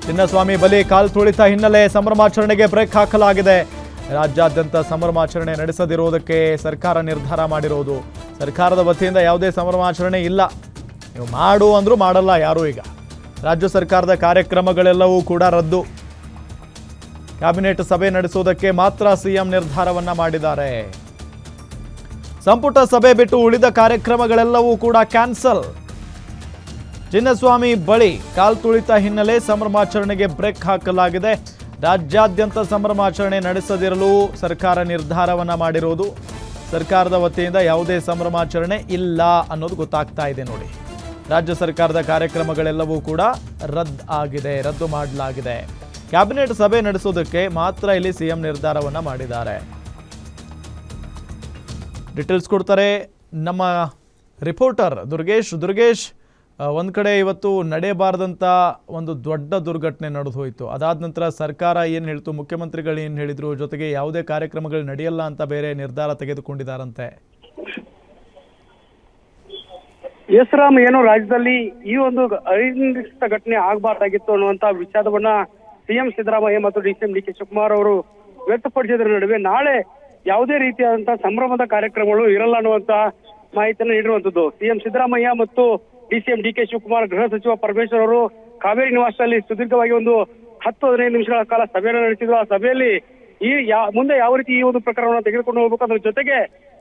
ಚಿನ್ನಸ್ವಾಮಿ ಬಲಿ ಕಾಲ್ ತುಳಿತ ಹಿನ್ನೆಲೆ ಸಂಭ್ರಮಾಚರಣೆಗೆ ಬ್ರೇಕ್ ಹಾಕಲಾಗಿದೆ. ರಾಜ್ಯಾದ್ಯಂತ ಸಂಭ್ರಮಾಚರಣೆ ನಡೆಸದಿರುವುದಕ್ಕೆ ಸರ್ಕಾರ ನಿರ್ಧಾರ ಮಾಡಿರುವುದು. ಸರ್ಕಾರದ ವತಿಯಿಂದ ಯಾವುದೇ ಸಂಭ್ರಮಾಚರಣೆ ಇಲ್ಲ. ನೀವು ಮಾಡು ಅಂದ್ರೂ ಮಾಡಲ್ಲ ಯಾರು. ಈಗ ರಾಜ್ಯ ಸರ್ಕಾರದ ಕಾರ್ಯಕ್ರಮಗಳೆಲ್ಲವೂ ಕೂಡ ರದ್ದು. ಕ್ಯಾಬಿನೆಟ್ ಸಭೆ ನಡೆಸುವುದಕ್ಕೆ ಮಾತ್ರ ಸಿಎಂ ನಿರ್ಧಾರವನ್ನ ಮಾಡಿದ್ದಾರೆ. ಸಂಪುಟ ಸಭೆ ಬಿಟ್ಟು ಉಳಿದ ಕಾರ್ಯಕ್ರಮಗಳೆಲ್ಲವೂ ಕೂಡ ಕ್ಯಾನ್ಸಲ್. ಚಿನ್ನಸ್ವಾಮಿ ಬಳಿ ಕಾಲ್ ತುಳಿತ ಹಿನ್ನೆಲೆ ಸಂಭ್ರಮಾಚರಣೆಗೆ ಬ್ರೇಕ್ ಹಾಕಲಾಗಿದೆ. ರಾಜ್ಯಾದ್ಯಂತ ಸಂಭ್ರಮಾಚರಣೆ ನಡೆಸದಿರಲು ಸರ್ಕಾರ ನಿರ್ಧಾರವನ್ನ ಮಾಡಿರುವುದು. ಸರ್ಕಾರದ ವತಿಯಿಂದ ಯಾವುದೇ ಸಂಭ್ರಮಾಚರಣೆ ಇಲ್ಲ ಅನ್ನೋದು ಗೊತ್ತಾಗ್ತಾ ಇದೆ ನೋಡಿ. ರಾಜ್ಯ ಸರ್ಕಾರದ ಕಾರ್ಯಕ್ರಮಗಳೆಲ್ಲವೂ ಕೂಡ ರದ್ದು ಮಾಡಲಾಗಿದೆ. ಕ್ಯಾಬಿನೆಟ್ ಸಭೆ ನಡೆಸೋದಕ್ಕೆ ಮಾತ್ರ ಇಲ್ಲಿ ಸಿಎಂ ನಿರ್ಧಾರವನ್ನ ಮಾಡಿದ್ದಾರೆ. ಡೀಟೇಲ್ಸ್ ಕೊಡ್ತಾರೆ ನಮ್ಮ ರಿಪೋರ್ಟರ್ ದುರ್ಗೇಶ್. ಒಂದು ಕಡೆ ಇವತ್ತು ನಡೆಯಬಾರದಂಥ ಒಂದು ದೊಡ್ಡ ದುರ್ಘಟನೆ ನಡೆದು ಹೋಯಿತು. ಅದಾದ ನಂತರ ಸರ್ಕಾರ ಏನು ಹೇಳ್ತು, ಮುಖ್ಯಮಂತ್ರಿಗಳು ಏನು ಹೇಳಿದ್ರು, ಜೊತೆಗೆ ಯಾವುದೇ ಕಾರ್ಯಕ್ರಮಗಳು ನಡೆಯಲ್ಲ ಅಂತ ಬೇರೆ ನಿರ್ಧಾರ ತೆಗೆದುಕೊಂಡಿದ್ದಾರಂತೆ. ಎಸ್ ರಾಮ್, ಏನು ರಾಜ್ಯದಲ್ಲಿ ಈ ಒಂದು ಅನಿರೀಕ್ಷಿತ ಘಟನೆ ಆಗಬಾರ್ದಾಗಿತ್ತು ಅನ್ನುವಂತ ವಿಷಾದವನ್ನ ಸಿಎಂ ಸಿದ್ದರಾಮಯ್ಯ ಮತ್ತು ಡಿಸಿಎಂ ಡಿ ಕೆ ಶಿವಕುಮಾರ್ ಅವರು ವ್ಯಕ್ತಪಡಿಸಿದ್ರ ನಡುವೆ ನಾಳೆ ಯಾವುದೇ ರೀತಿಯಾದಂತಹ ಸಂಭ್ರಮದ ಕಾರ್ಯಕ್ರಮಗಳು ಇರಲ್ಲ ಅನ್ನುವಂತ ಮಾಹಿತಿಯನ್ನು ನೀಡಿರುವಂತದ್ದು. ಸಿಎಂ ಸಿದ್ದರಾಮಯ್ಯ ಮತ್ತು ಡಿಸಿಎಂ ಡಿ ಕೆ ಶಿವಕುಮಾರ್, ಗೃಹ ಸಚಿವ ಪರಮೇಶ್ವರ್ ಅವರು ಕಾವೇರಿ ನಿವಾಸದಲ್ಲಿ ಸುದೀರ್ಘವಾಗಿ ಒಂದು 10-15 ನಿಮಿಷಗಳ ಕಾಲ ಸಭೆಯನ್ನು ನಡೆಸಿದ್ರು. ಆ ಸಭೆಯಲ್ಲಿ ಮುಂದೆ ಯಾವ ರೀತಿ ಈ ಒಂದು ಪ್ರಕರಣವನ್ನು ತೆಗೆದುಕೊಂಡು ಹೋಗ್ಬೇಕು, ಅದ್ರ ಜೊತೆಗೆ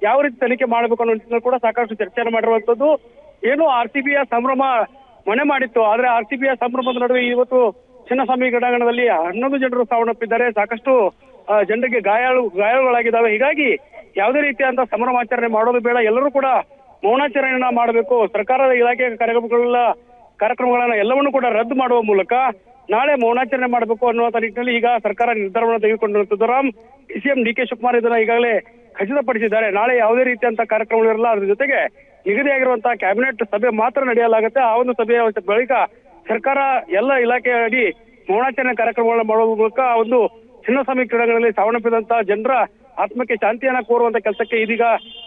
ಯಾವ ರೀತಿ ತನಿಖೆ ಮಾಡಬೇಕು ಅನ್ನೋ ನಿಟ್ಟಿನಲ್ಲಿ ಕೂಡ ಸಾಕಷ್ಟು ಚರ್ಚೆಯನ್ನು ಮಾಡಿರುವಂತದ್ದು. ಏನು RCBಯ ಸಂಭ್ರಮ ಮನೆ ಮಾಡಿತ್ತು, ಆದ್ರೆ RCBಯ ಸಂಭ್ರಮದ ನಡುವೆ ಇವತ್ತು ಚಿನ್ನಸ್ವಾಮಿ ಕ್ರೀಡಾಂಗಣದಲ್ಲಿ 11 ಜನರು ಸಾವನ್ನಪ್ಪಿದ್ದಾರೆ. ಸಾಕಷ್ಟು ಜನರಿಗೆ ಗಾಯಗಳಾಗಿದ್ದಾವೆ. ಹೀಗಾಗಿ ಯಾವುದೇ ರೀತಿಯಾದಂತಹ ಸಂಭ್ರಮಾಚರಣೆ ಮಾಡೋದು ಬೇಡ, ಎಲ್ಲರೂ ಕೂಡ ಮೌನಾಚರಣೆಯನ್ನ ಮಾಡಬೇಕು. ಸರ್ಕಾರದ ಇಲಾಖೆ ಕಾರ್ಯಕ್ರಮಗಳನ್ನ ಎಲ್ಲವನ್ನೂ ಕೂಡ ರದ್ದು ಮಾಡುವ ಮೂಲಕ ನಾಳೆ ಮೌನಾಚರಣೆ ಮಾಡಬೇಕು ಅನ್ನುವಂತ ನಿಟ್ಟಿನಲ್ಲಿ ಈಗ ಸರ್ಕಾರ ನಿರ್ಧಾರವನ್ನು ತೆಗೆದುಕೊಂಡಿರುತ್ತದೆ. Ram, DCM D K Shivakumar ಇದನ್ನ ಈಗಾಗಲೇ ಖಚಿತಪಡಿಸಿದ್ದಾರೆ. ನಾಳೆ ಯಾವುದೇ ರೀತಿಯಂತಹ ಕಾರ್ಯಕ್ರಮಗಳಿರಲ್ಲ. ಅದ್ರ ಜೊತೆಗೆ ನಿಗದಿಯಾಗಿರುವಂತಹ ಕ್ಯಾಬಿನೆಟ್ ಸಭೆ ಮಾತ್ರ ನಡೆಯಲಾಗುತ್ತೆ. ಆ ಒಂದು ಸಭೆಯ ಬಳಿಕ ಸರ್ಕಾರ ಎಲ್ಲ ಇಲಾಖೆ ಅಡಿ ಮೌನಾಚರಣೆ ಕಾರ್ಯಕ್ರಮಗಳನ್ನ ಮಾಡುವ ಮೂಲಕ ಒಂದು ಚಿನ್ನಸ್ವಾಮಿ ಕ್ರೀಡಾಂಗಣದಲ್ಲಿ ಸಾವನ್ನಪ್ಪಿದಂತಹ ಜನರ ಆತ್ಮಕ್ಕೆ ಶಾಂತಿಯನ್ನ ಕೋರುವಂತ ಕೆಲಸಕ್ಕೆ ಇದೀಗ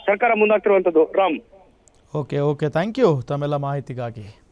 ಸರ್ಕಾರ ಮುಂದಾಗ್ತಿರುವಂತದ್ದು. ರಾಮ್, ಓಕೆ ಥ್ಯಾಂಕ್ ಯು ತಮ್ಮೆಲ್ಲ ಮಾಹಿತಿಗಾಗಿ.